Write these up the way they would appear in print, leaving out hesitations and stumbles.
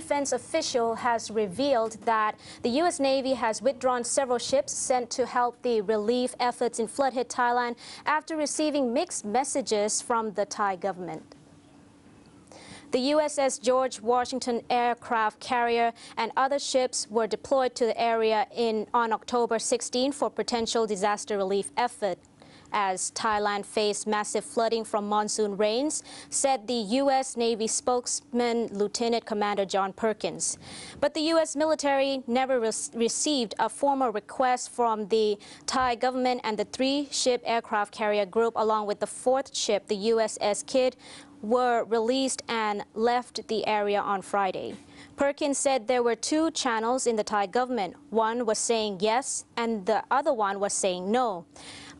defense official has revealed that the U.S. Navy has withdrawn several ships sent to help the relief efforts in flood-hit Thailand after receiving mixed messages from the Thai government. The USS George Washington aircraft carrier and other ships were deployed to the area on October 16 for potential disaster relief effort. As Thailand faced massive flooding from monsoon rains, said the U.S. Navy spokesman Lieutenant Commander John Perkins. But the U.S. military never received a formal request from the Thai government, and the three-ship aircraft carrier group, along with the fourth ship, the USS Kidd, were released and left the area on Friday. Perkins said there were two channels in the Thai government. One was saying yes, and the other one was saying no.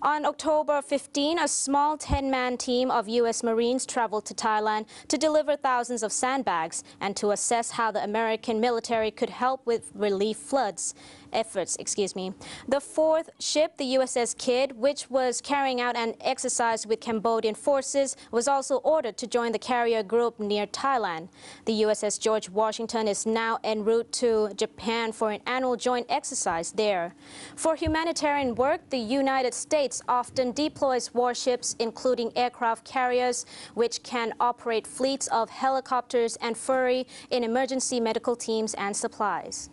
On October 15, a small 10-man team of U.S. Marines traveled to Thailand to deliver thousands of sandbags and to assess how the American military could help with relief efforts. The fourth ship, the USS Kidd, which was carrying out an exercise with Cambodian forces, was also ordered to join the carrier group near Thailand. The USS George Washington is now en route to Japan for an annual joint exercise there. For humanitarian work, the United States often deploys warships, including aircraft carriers, which can operate fleets of helicopters and ferry in emergency medical teams and supplies.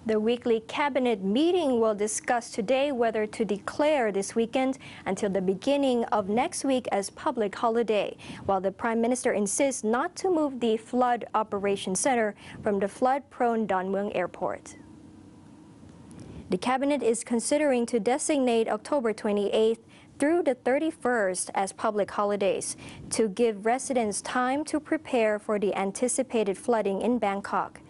The weekly cabinet meeting will discuss today whether to declare this weekend until the beginning of next week as public holiday, while the Prime Minister insists not to move the Flood Operations Center from the flood-prone Don Mueang Airport. The cabinet is considering to designate October 28th through the 31st as public holidays to give residents time to prepare for the anticipated flooding in Bangkok.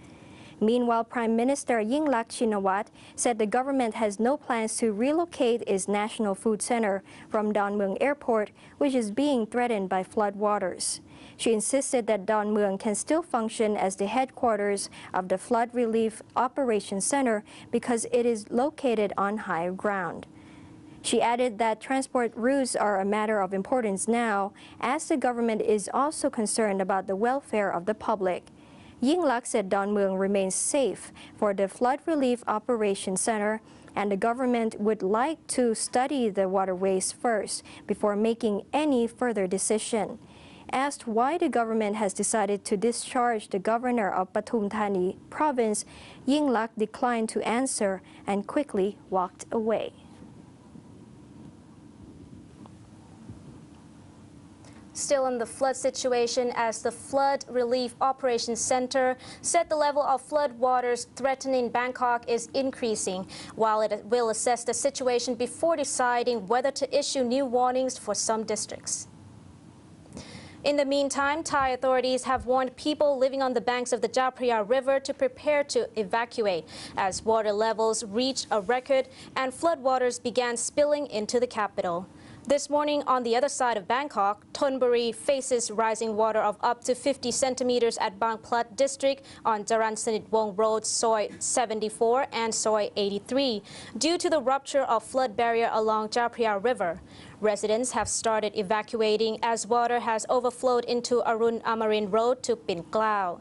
Meanwhile, Prime Minister Yingluck Shinawatra said the government has no plans to relocate its National Food Center from Don Mueang Airport, which is being threatened by floodwaters. She insisted that Don Mueang can still function as the headquarters of the Flood Relief Operations Center because it is located on higher ground. She added that transport routes are a matter of importance now, as the government is also concerned about the welfare of the public. Yingluck said Don Mueang remains safe for the Flood Relief Operations Center, and the government would like to study the waterways first before making any further decision. Asked why the government has decided to discharge the governor of Pathum Thani province, Yingluck declined to answer and quickly walked away. Still in the flood situation, as the Flood Relief Operations Center said the level of flood waters threatening Bangkok is increasing, while it will assess the situation before deciding whether to issue new warnings for some districts. In the meantime, Thai authorities have warned people living on the banks of the Chao Phraya River to prepare to evacuate as water levels reached a record and floodwaters began spilling into the capital. This morning, on the other side of Bangkok, Thonburi faces rising water of up to 50 centimeters at Bang Plat district on Jaran Sanit Wong Road, Soi 74 and Soi 83, due to the rupture of flood barrier along Chao Phraya River. Residents have started evacuating as water has overflowed into Arun Amarin Road to Pin Klao.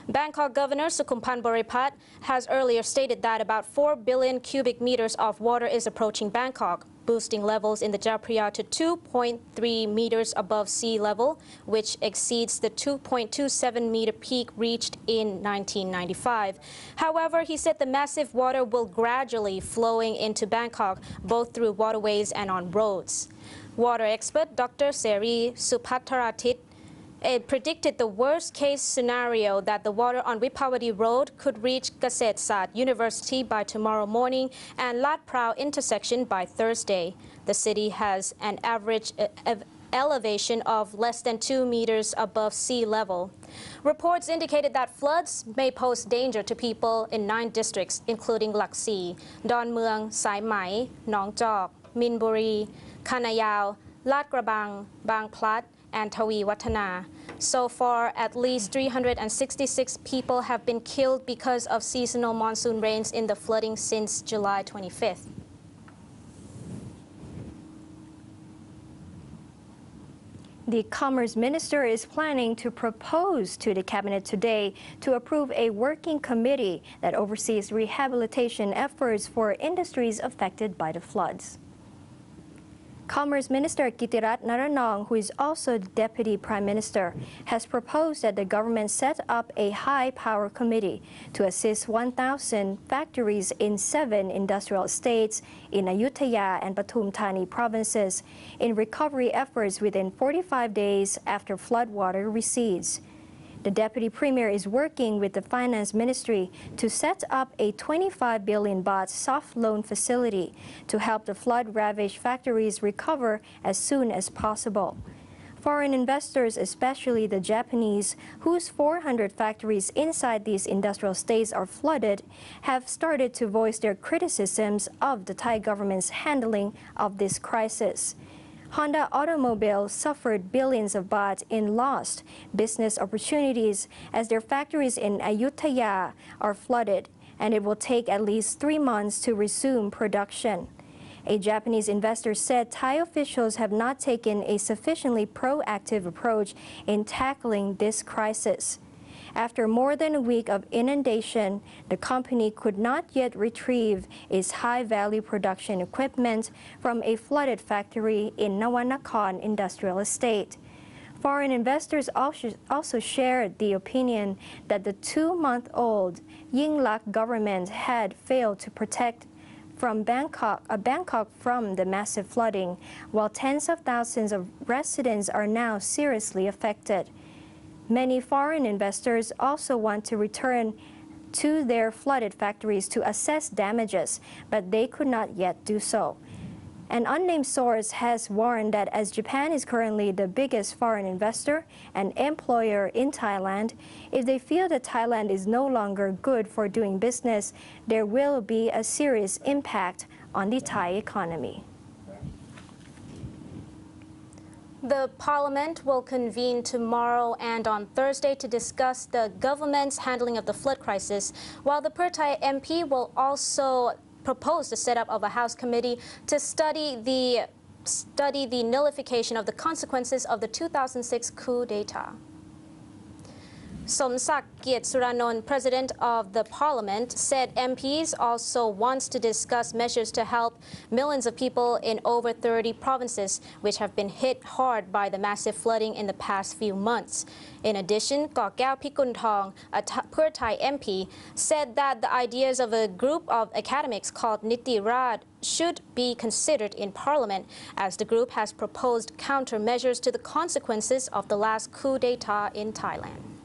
Bangkok Governor Sukhumpan Boripat has earlier stated that about 4 billion cubic meters of water is approaching Bangkok, boosting levels in the Chao Phraya to 2.3 meters above sea level, which exceeds the 2.27 meter peak reached in 1995. However, he said the massive water will gradually flowing into Bangkok, both through waterways and on roads. Water expert Dr. Seri Supatharatit predicted the worst-case scenario that the water on Vipawadi Road could reach Kaset Sat University by tomorrow morning and Lat Prao intersection by Thursday. The city has an average elevation of less than 2 meters above sea level. Reports indicated that floods may pose danger to people in 9 districts, including Laksi, Don Mueang, Sai Mai, Nong Jok, Minburi, Kanayao, Lat Krabang, Bang Plat, and Tawi Watana. So far, at least 366 people have been killed because of seasonal monsoon rains in the flooding since July 25th. The Commerce Minister is planning to propose to the Cabinet today to approve a working committee that oversees rehabilitation efforts for industries affected by the floods. Commerce Minister Kitirat Naranong, who is also the Deputy Prime Minister, has proposed that the government set up a high-power committee to assist 1,000 factories in 7 industrial estates in Ayutthaya and Pathum Thani provinces in recovery efforts within 45 days after floodwater recedes. The Deputy Premier is working with the Finance Ministry to set up a 25 billion baht soft loan facility to help the flood-ravaged factories recover as soon as possible. Foreign investors, especially the Japanese, whose 400 factories inside these industrial states are flooded, have started to voice their criticisms of the Thai government's handling of this crisis. Honda Automobile suffered billions of baht in lost business opportunities as their factories in Ayutthaya are flooded, and it will take at least 3 months to resume production. A Japanese investor said Thai officials have not taken a sufficiently proactive approach in tackling this crisis. After more than a week of inundation, the company could not yet retrieve its high-value production equipment from a flooded factory in Nawanakhon Industrial Estate. Foreign investors also shared the opinion that the 2-month-old Yingluck government had failed to protect Bangkok from the massive flooding, while tens of thousands of residents are now seriously affected. Many foreign investors also want to return to their flooded factories to assess damages, but they could not yet do so. An unnamed source has warned that as Japan is currently the biggest foreign investor and employer in Thailand, if they feel that Thailand is no longer good for doing business, there will be a serious impact on the Thai economy. The Parliament will convene tomorrow and on Thursday to discuss the government's handling of the flood crisis, while the Pheu Thai MP will also propose the setup of a House committee to study the nullification of the consequences of the 2006 coup d'etat. Somsak Kietsuranont, President of the Parliament, said MPs also wants to discuss measures to help millions of people in over 30 provinces which have been hit hard by the massive flooding in the past few months. In addition, Kaw Pikuntong, a Pheu Thai MP, said that the ideas of a group of academics called Niti Rad should be considered in Parliament, as the group has proposed countermeasures to the consequences of the last coup d'etat in Thailand.